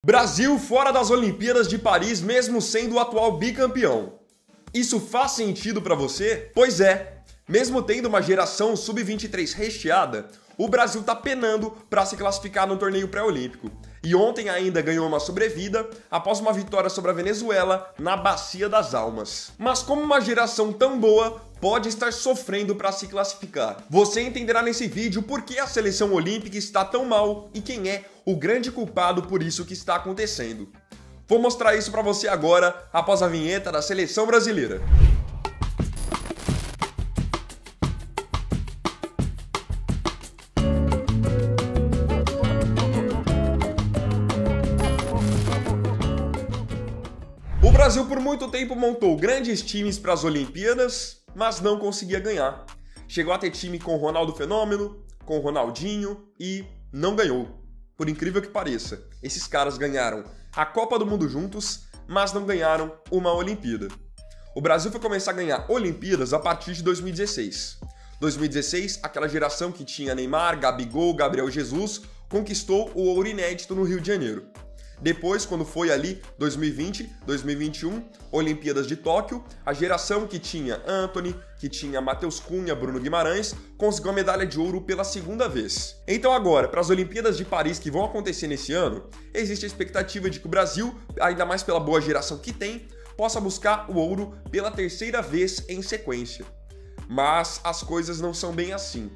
Brasil fora das Olimpíadas de Paris mesmo sendo o atual bicampeão. Isso faz sentido pra você? Pois é, mesmo tendo uma geração sub-23 recheada, o Brasil tá penando para se classificar no torneio pré-olímpico. E ontem ainda ganhou uma sobrevida após uma vitória sobre a Venezuela na Bacia das Almas. Mas como uma geração tão boa pode estar sofrendo para se classificar? Você entenderá nesse vídeo por que a seleção olímpica está tão mal e quem é o grande culpado por isso que está acontecendo. Vou mostrar isso para você agora, após a vinheta da seleção brasileira. O Brasil por muito tempo montou grandes times para as Olimpíadas, mas não conseguia ganhar. Chegou a ter time com Ronaldo Fenômeno, com Ronaldinho e não ganhou. Por incrível que pareça, esses caras ganharam a Copa do Mundo juntos, mas não ganharam uma Olimpíada. O Brasil foi começar a ganhar Olimpíadas a partir de 2016. 2016, aquela geração que tinha Neymar, Gabigol, Gabriel Jesus, conquistou o ouro inédito no Rio de Janeiro. Depois, quando foi ali 2020, 2021, Olimpíadas de Tóquio, a geração que tinha Antony, que tinha Matheus Cunha, Bruno Guimarães, conseguiu a medalha de ouro pela segunda vez. Então agora, para as Olimpíadas de Paris que vão acontecer nesse ano, existe a expectativa de que o Brasil, ainda mais pela boa geração que tem, possa buscar o ouro pela terceira vez em sequência. Mas as coisas não são bem assim.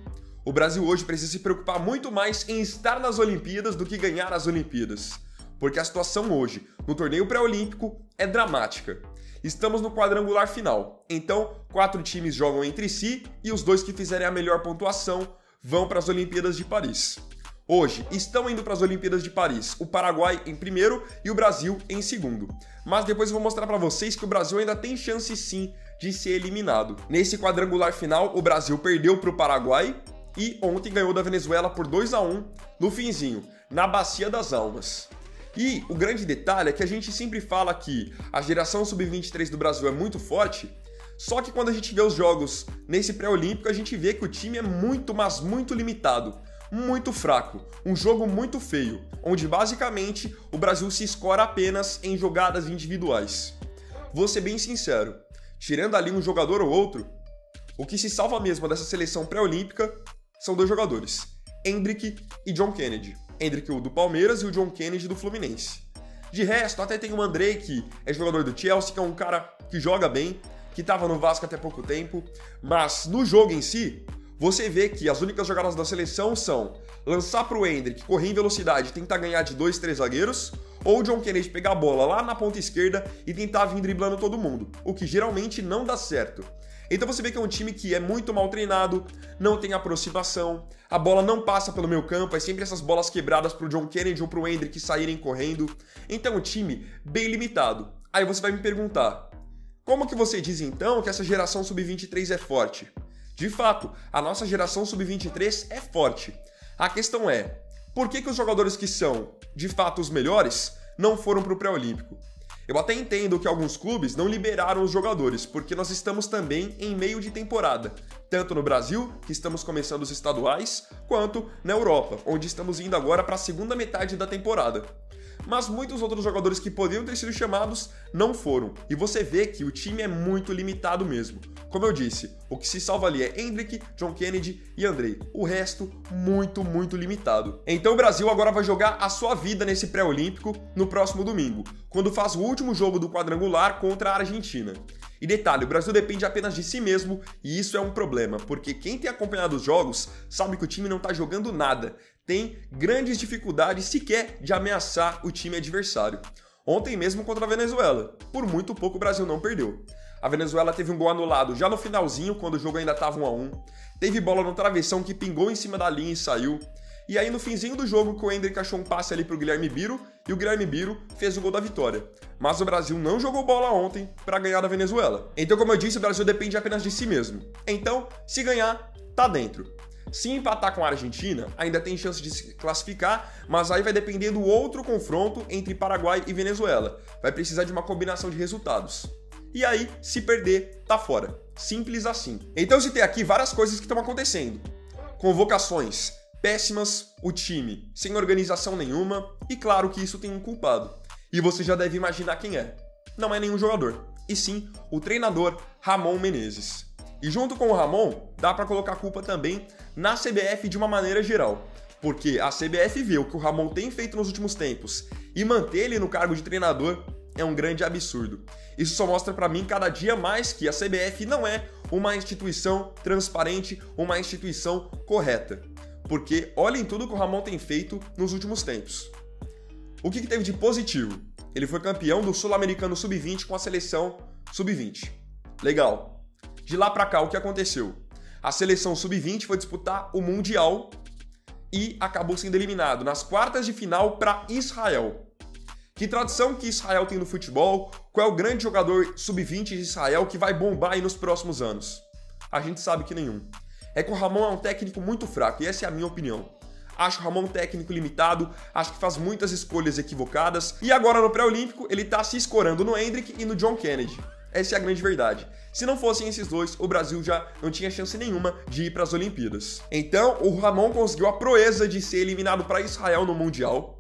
O Brasil hoje precisa se preocupar muito mais em estar nas Olimpíadas do que ganhar as Olimpíadas. Porque a situação hoje, no torneio pré-olímpico, é dramática. Estamos no quadrangular final, então 4 times jogam entre si e os 2 que fizerem a melhor pontuação vão para as Olimpíadas de Paris. Hoje, estão indo para as Olimpíadas de Paris o Paraguai em primeiro e o Brasil em segundo. Mas depois eu vou mostrar para vocês que o Brasil ainda tem chance sim de ser eliminado. Nesse quadrangular final, o Brasil perdeu para o Paraguai e ontem ganhou da Venezuela por 2-1 no finzinho, na Bacia das Almas. E o grande detalhe é que a gente sempre fala que a geração sub-23 do Brasil é muito forte, só que quando a gente vê os jogos nesse pré-olímpico, a gente vê que o time é muito, mas muito limitado, muito fraco, um jogo muito feio, onde basicamente o Brasil se escora apenas em jogadas individuais. Vou ser bem sincero, tirando ali um jogador ou outro, o que se salva mesmo dessa seleção pré-olímpica são 2 jogadores, Endrick e John Kennedy. Endrick o do Palmeiras e o John Kennedy do Fluminense. De resto, até tem o Andrei, que é jogador do Chelsea, que é um cara que joga bem, que estava no Vasco até pouco tempo, mas no jogo em si, você vê que as únicas jogadas da seleção são lançar para o Endrick, correr em velocidade e tentar ganhar de 2, 3 zagueiros, ou o John Kennedy pegar a bola lá na ponta esquerda e tentar vir driblando todo mundo, o que geralmente não dá certo. Então você vê que é um time que é muito mal treinado, não tem aproximação, a bola não passa pelo meio campo, é sempre essas bolas quebradas pro John Kennedy ou pro Endrick saírem correndo. Então é um time bem limitado. Aí você vai me perguntar, como que você diz então que essa geração sub-23 é forte? De fato, a nossa geração sub-23 é forte. A questão é, por que os jogadores que são, de fato, os melhores, não foram pro pré-olímpico? Eu até entendo que alguns clubes não liberaram os jogadores, porque nós estamos também em meio de temporada, tanto no Brasil, que estamos começando os estaduais, quanto na Europa, onde estamos indo agora para a segunda metade da temporada. Mas muitos outros jogadores que poderiam ter sido chamados não foram, e você vê que o time é muito limitado mesmo. Como eu disse, o que se salva ali é Endrick, John Kennedy e Andrei. O resto, muito, muito limitado. Então o Brasil agora vai jogar a sua vida nesse pré-olímpico no próximo domingo, quando faz o último jogo do quadrangular contra a Argentina. E detalhe, o Brasil depende apenas de si mesmo e isso é um problema, porque quem tem acompanhado os jogos sabe que o time não está jogando nada, tem grandes dificuldades sequer de ameaçar o time adversário. Ontem mesmo contra a Venezuela, por muito pouco o Brasil não perdeu. A Venezuela teve um gol anulado já no finalzinho, quando o jogo ainda estava 1-1. Teve bola no travessão que pingou em cima da linha e saiu. E aí no finzinho do jogo que o Endrick achou um passe ali pro Guilherme Biro e o Guilherme Biro fez o gol da vitória. Mas o Brasil não jogou bola ontem para ganhar da Venezuela. Então, como eu disse, o Brasil depende apenas de si mesmo. Então, se ganhar, tá dentro. Se empatar com a Argentina, ainda tem chance de se classificar, mas aí vai depender do outro confronto entre Paraguai e Venezuela. Vai precisar de uma combinação de resultados. E aí, se perder, tá fora. Simples assim. Então, citei aqui várias coisas que estão acontecendo. Convocações péssimas, o time sem organização nenhuma e claro que isso tem um culpado. E você já deve imaginar quem é. Não é nenhum jogador, e sim o treinador Ramon Menezes. E junto com o Ramon, dá para colocar a culpa também na CBF de uma maneira geral. Porque a CBF vê o que o Ramon tem feito nos últimos tempos e manter ele no cargo de treinador é um grande absurdo. Isso só mostra para mim cada dia mais que a CBF não é uma instituição transparente, uma instituição correta. Porque olhem tudo que o Ramon tem feito nos últimos tempos. O que teve de positivo? Ele foi campeão do Sul-Americano Sub-20 com a seleção Sub-20. Legal. De lá pra cá, o que aconteceu? A seleção Sub-20 foi disputar o Mundial e acabou sendo eliminado nas quartas de final para Israel. Que tradição que Israel tem no futebol? Qual é o grande jogador Sub-20 de Israel que vai bombar aí nos próximos anos? A gente sabe que nenhum. É que o Ramon é um técnico muito fraco, e essa é a minha opinião. Acho o Ramon um técnico limitado, acho que faz muitas escolhas equivocadas, e agora no pré-olímpico ele tá se escorando no Endrick e no John Kennedy. Essa é a grande verdade. Se não fossem esses dois, o Brasil já não tinha chance nenhuma de ir para as Olimpíadas. Então, o Ramon conseguiu a proeza de ser eliminado para Israel no Mundial,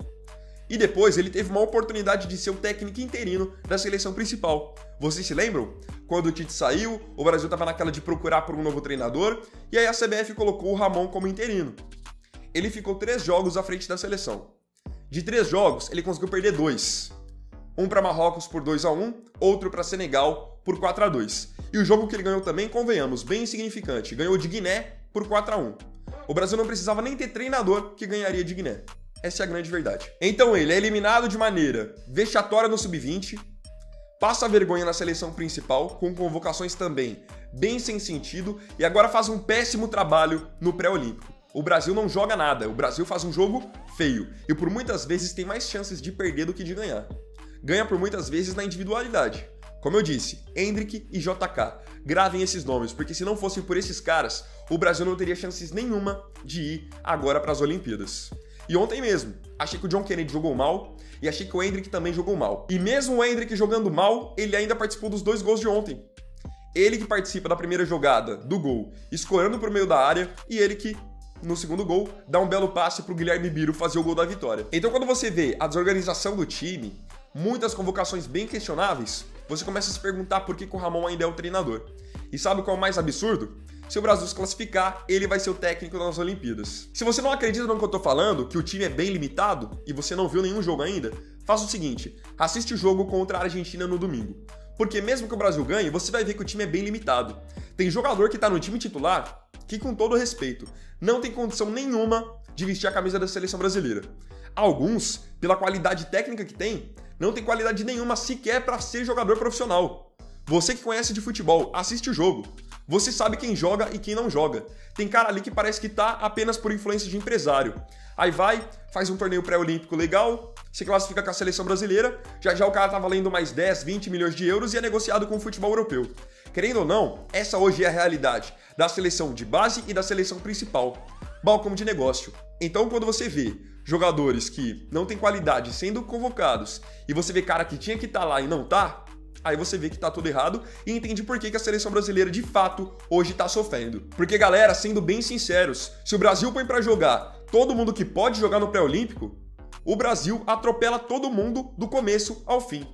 e depois ele teve uma oportunidade de ser o técnico interino da seleção principal. Vocês se lembram? Quando o Tite saiu, o Brasil estava naquela de procurar por um novo treinador, e aí a CBF colocou o Ramon como interino. Ele ficou 3 jogos à frente da seleção. De 3 jogos, ele conseguiu perder 2. Um para Marrocos por 2-1, outro para Senegal por 4-2. E o jogo que ele ganhou também, convenhamos, bem insignificante. Ganhou de Guiné por 4-1. O Brasil não precisava nem ter treinador que ganharia de Guiné. Essa é a grande verdade. Então ele é eliminado de maneira vexatória no Sub-20, passa vergonha na seleção principal, com convocações também bem sem sentido, e agora faz um péssimo trabalho no pré-olímpico. O Brasil não joga nada, o Brasil faz um jogo feio, e por muitas vezes tem mais chances de perder do que de ganhar. Ganha por muitas vezes na individualidade. Como eu disse, Endrick e JK, gravem esses nomes, porque se não fosse por esses caras, o Brasil não teria chances nenhuma de ir agora para as Olimpíadas. E ontem mesmo, achei que o John Kennedy jogou mal e achei que o Endrick também jogou mal. E mesmo o Endrick jogando mal, ele ainda participou dos 2 gols de ontem. Ele que participa da primeira jogada do gol, escorando para o meio da área, e ele que, no segundo gol, dá um belo passe para o Guilherme Biro fazer o gol da vitória. Então quando você vê a desorganização do time, muitas convocações bem questionáveis, você começa a se perguntar por que o Ramon ainda é o treinador. E sabe qual é o mais absurdo? Se o Brasil se classificar, ele vai ser o técnico das Olimpíadas. Se você não acredita no que eu tô falando, que o time é bem limitado, e você não viu nenhum jogo ainda, faça o seguinte, assiste o jogo contra a Argentina no domingo. Porque mesmo que o Brasil ganhe, você vai ver que o time é bem limitado. Tem jogador que tá no time titular que, com todo respeito, não tem condição nenhuma de vestir a camisa da seleção brasileira. Alguns, pela qualidade técnica que tem, não tem qualidade nenhuma sequer para ser jogador profissional. Você que conhece de futebol, assiste o jogo. Você sabe quem joga e quem não joga. Tem cara ali que parece que tá apenas por influência de empresário. Aí vai, faz um torneio pré-olímpico legal, se classifica com a seleção brasileira, já o cara tá valendo mais 10, 20 milhões de euros e é negociado com o futebol europeu. Querendo ou não, essa hoje é a realidade da seleção de base e da seleção principal. Balcão de negócio. Então quando você vê jogadores que não têm qualidade sendo convocados e você vê cara que tinha que estar lá e não tá, aí você vê que tá tudo errado e entende por que a seleção brasileira de fato hoje tá sofrendo. Porque galera, sendo bem sinceros, se o Brasil põe pra jogar todo mundo que pode jogar no pré-olímpico, o Brasil atropela todo mundo do começo ao fim.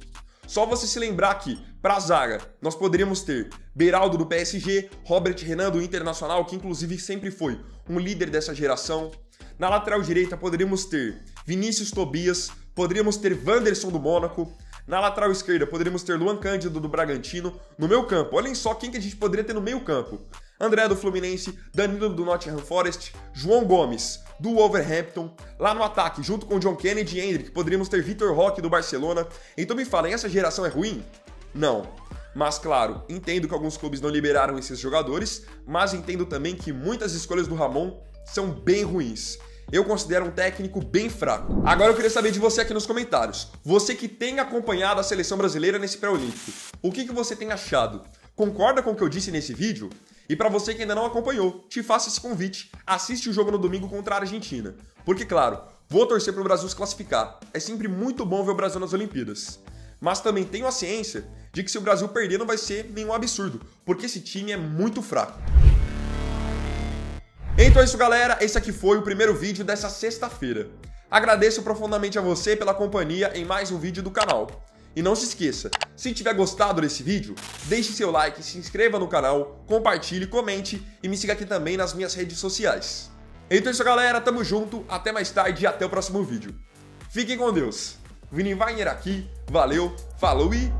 Só você se lembrar que, pra zaga, nós poderíamos ter Beraldo do PSG, Robert Renan do Internacional, que inclusive sempre foi um líder dessa geração. Na lateral direita poderíamos ter Vinícius Tobias, poderíamos ter Wanderson do Mônaco. Na lateral esquerda poderíamos ter Luan Cândido do Bragantino. No meio campo, olhem só quem que a gente poderia ter no meio campo. André do Fluminense, Danilo do Nottingham Forest, João Gomes do Wolverhampton. Lá no ataque, junto com John Kennedy e Endrick, poderíamos ter Vitor Roque do Barcelona. Então me falem, essa geração é ruim? Não. Mas claro, entendo que alguns clubes não liberaram esses jogadores, mas entendo também que muitas escolhas do Ramon são bem ruins. Eu considero um técnico bem fraco. Agora eu queria saber de você aqui nos comentários. Você que tem acompanhado a seleção brasileira nesse pré-olímpico, o que você tem achado? Concorda com o que eu disse nesse vídeo? E para você que ainda não acompanhou, te faço esse convite. Assiste o jogo no domingo contra a Argentina. Porque, claro, vou torcer para o Brasil se classificar. É sempre muito bom ver o Brasil nas Olimpíadas. Mas também tenho a ciência de que se o Brasil perder não vai ser nenhum absurdo, porque esse time é muito fraco. Então é isso, galera. Esse aqui foi o primeiro vídeo dessa sexta-feira. Agradeço profundamente a você pela companhia em mais um vídeo do canal. E não se esqueça, se tiver gostado desse vídeo, deixe seu like, se inscreva no canal, compartilhe, comente e me siga aqui também nas minhas redes sociais. Então é isso, galera. Tamo junto. Até mais tarde e até o próximo vídeo. Fiquem com Deus. Vini Wagner aqui. Valeu, falou e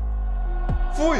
fui!